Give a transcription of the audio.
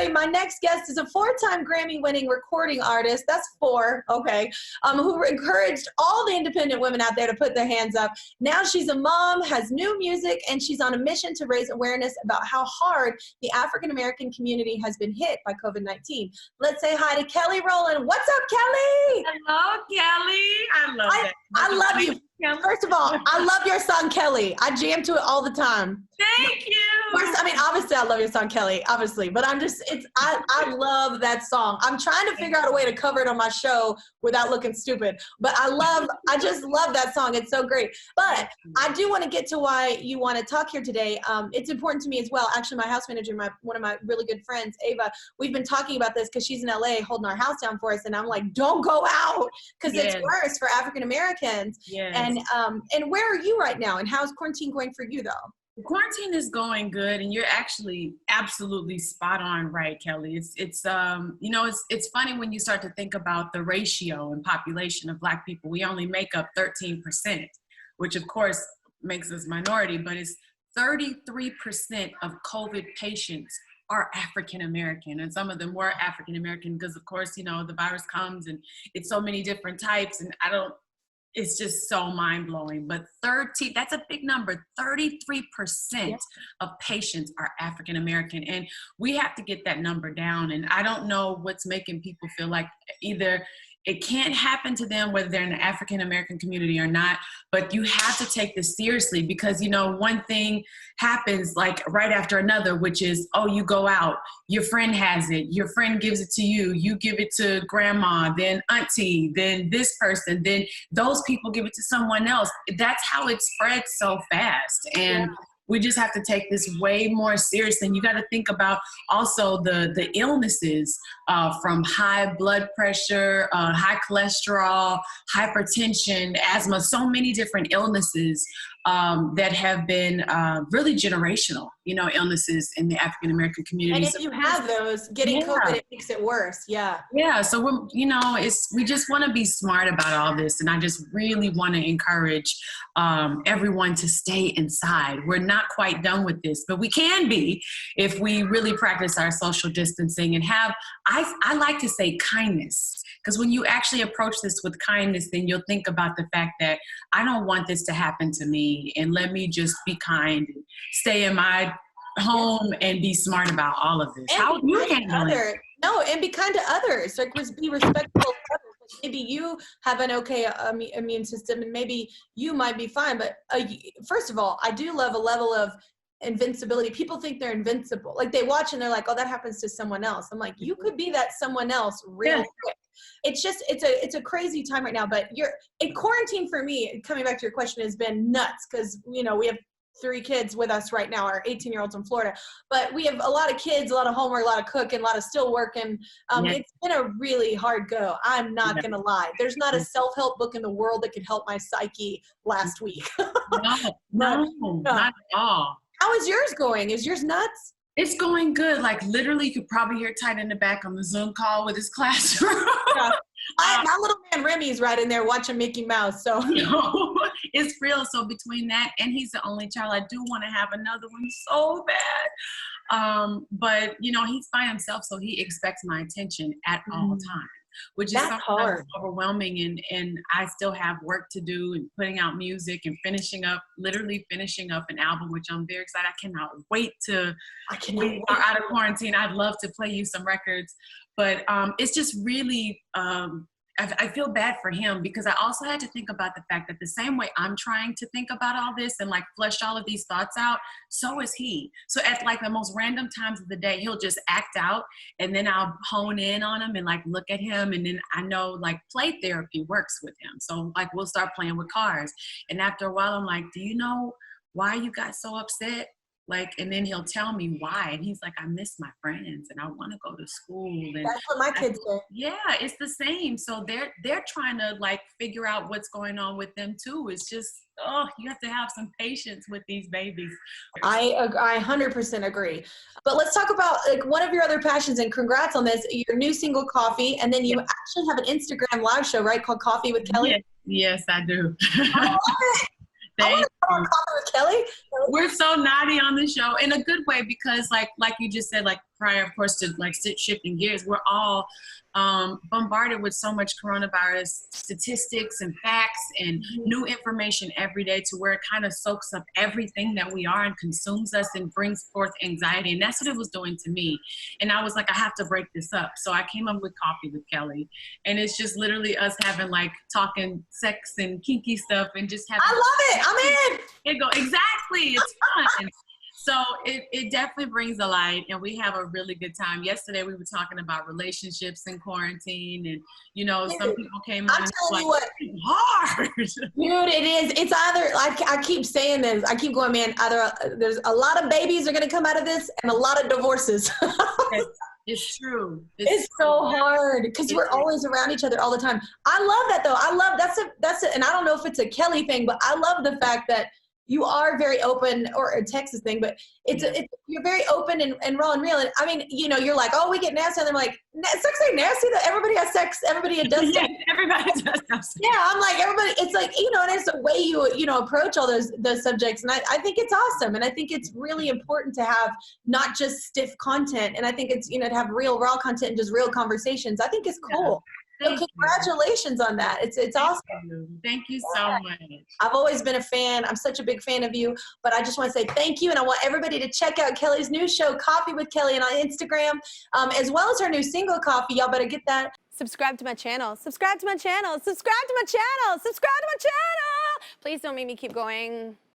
Kelly, my next guest is a 4-time Grammy-winning recording artist. That's 4, okay. Who encouraged all the independent women out there to put their hands up. Now she's a mom, has new music, and she's on a mission to raise awareness about how hard the African-American community has been hit by COVID-19. Let's say hi to Kelly Rowland. What's up, Kelly? Hello, Kelly. I love that. I love you. First of all, I love your song, Kelly. I jam to it all the time. Thank you. First, I mean, obviously I love your song, Kelly, obviously, but I love that song. I'm trying to figure out a way to cover it on my show without looking stupid, but I just love that song. It's so great. But I do want to get to why you want to talk here today. It's important to me as well. Actually, my house manager, one of my really good friends, Ava, we've been talking about this because she's in LA holding our house down for us, and I'm like, don't go out because it's worse for African Americans. And where are you right now? And how's quarantine going for you, though? Quarantine is going good, and you're actually absolutely spot on, right, Kelly? It's funny when you start to think about the ratio and population of Black people. We only make up 13%, which of course makes us minority, but it's 33% of COVID patients are African American, and some of them were African American because, of course, the virus comes and it's so many different types, and it's just so mind-blowing. But that's a big number. 33% of patients are African American, and we have to get that number down. And I don't know what's making people feel like either it can't happen to them, whether they're in the African American community or not, but you have to take this seriously because, one thing happens like right after another, which is, oh, you go out, your friend has it, your friend gives it to you, you give it to grandma, then auntie, then this person, then those people give it to someone else. That's how it spreads so fast. And we just have to take this way more seriously. And you got to think about also the illnesses from high blood pressure, high cholesterol, hypertension, asthma, so many different illnesses that have been really generational, illnesses in the African American community. And if you have those, getting COVID, it makes it worse. Yeah. Yeah. So we just want to be smart about all this, and I just really want to encourage everyone to stay inside. We're not quite done with this, but we can be if we really practice our social distancing and have. I like to say kindness, because when you actually approach this with kindness, then you'll think about the fact that I don't want this to happen to me, and let me just be kind and stay in my home and be smart about all of this. And how you handle it? No, and be kind to others. Like, be respectful of others. Maybe you have an okay immune system, and maybe you might be fine. But first of all, I do love a level of invincibility. People think they're invincible. Like, they watch and they're like, oh, that happens to someone else. I'm like, you could be that someone else real quick. It's just, it's a crazy time right now. But in quarantine for me, coming back to your question, has been nuts because, we have 3 kids with us right now, our 18-year-olds in Florida. But we have a lot of kids, a lot of homework, a lot of cooking, a lot of still working. It's been a really hard go. I'm not going to lie. There's not a self-help book in the world that could help my psyche last week. No, not at all. How is yours going? Is yours nuts? It's going good. Like, literally, you could probably hear Tight in the back on the Zoom call with his classroom. My little man Remy's right in there watching Mickey Mouse. So it's real. So between that, and he's the only child, I do want to have another one so bad. But he's by himself, so he expects my attention at all times, which is sometimes overwhelming. And I still have work to do and putting out music and literally finishing up an album, which I'm very excited. I cannot wait to we are out of quarantine. I'd love to play you some records, but it's just really, I feel bad for him because I also had to think about the fact that the same way I'm trying to think about all this and like flesh all of these thoughts out, so is he. So at like the most random times of the day, he'll just act out, and then I'll hone in on him and like look at him, and then I know like play therapy works with him. So like we'll start playing with cars, and after a while I'm like, do you know why you got so upset? Like, and then he'll tell me why. And he's like, I miss my friends and I want to go to school. And that's what my kids do. Yeah, it's the same. So they're trying to like figure out what's going on with them too. It's just, you have to have some patience with these babies. I 100% agree. But let's talk about like one of your other passions, and congrats on this, your new single, Coffee. And then you actually have an Instagram live show, right? Called Coffee with Kelly. Yes, I do. I want to come on Coffee with Kelly? We're so naughty on the show in a good way because like you just said, like prior, of course, to like shifting gears, we're all bombarded with so much coronavirus statistics and facts and new information every day to where it kind of soaks up everything that we are and consumes us and brings forth anxiety. And that's what it was doing to me. And I was like, I have to break this up. So I came up with Coffee with Kelly. And it's just literally us having like talking sex and kinky stuff and just having. I love it. I'm in. Exactly. It's fun. So it definitely brings a light, and we have a really good time. Yesterday we were talking about relationships in quarantine, and you know, some people came on. I'm telling you what, it's hard. Dude, it is. It's either like I keep saying this. I keep going, man. Either there's a lot of babies are going to come out of this, and a lot of divorces. It's true. It's so hard because we're always around each other all the time. I love that though. I love that's it. And I don't know if it's a Kelly thing, but I love the fact that you are very open, or a Texas thing, but it's you're very open and raw and real. And I mean, you know, you're like, oh, we get nasty, and I'm like, sex ain't nasty. That everybody has sex. Everybody does. Yeah, everybody does have sex. Yeah, I'm like everybody. It's like, you know, and it's the way you know approach all those subjects, and I think it's awesome, and I think it's really important to have not just stiff content, and I think it's, you know, to have real raw content and just real conversations. I think it's cool. So congratulations on that. It's awesome. Thank you so much. I've always been a fan. I'm such a big fan of you, but I just want to say thank you. And I want everybody to check out Kelly's new show, Coffee with Kelly, and on Instagram, as well as her new single, Coffee. Y'all better get that. Subscribe to my channel. Subscribe to my channel. Subscribe to my channel. Subscribe to my channel. Please don't make me keep going.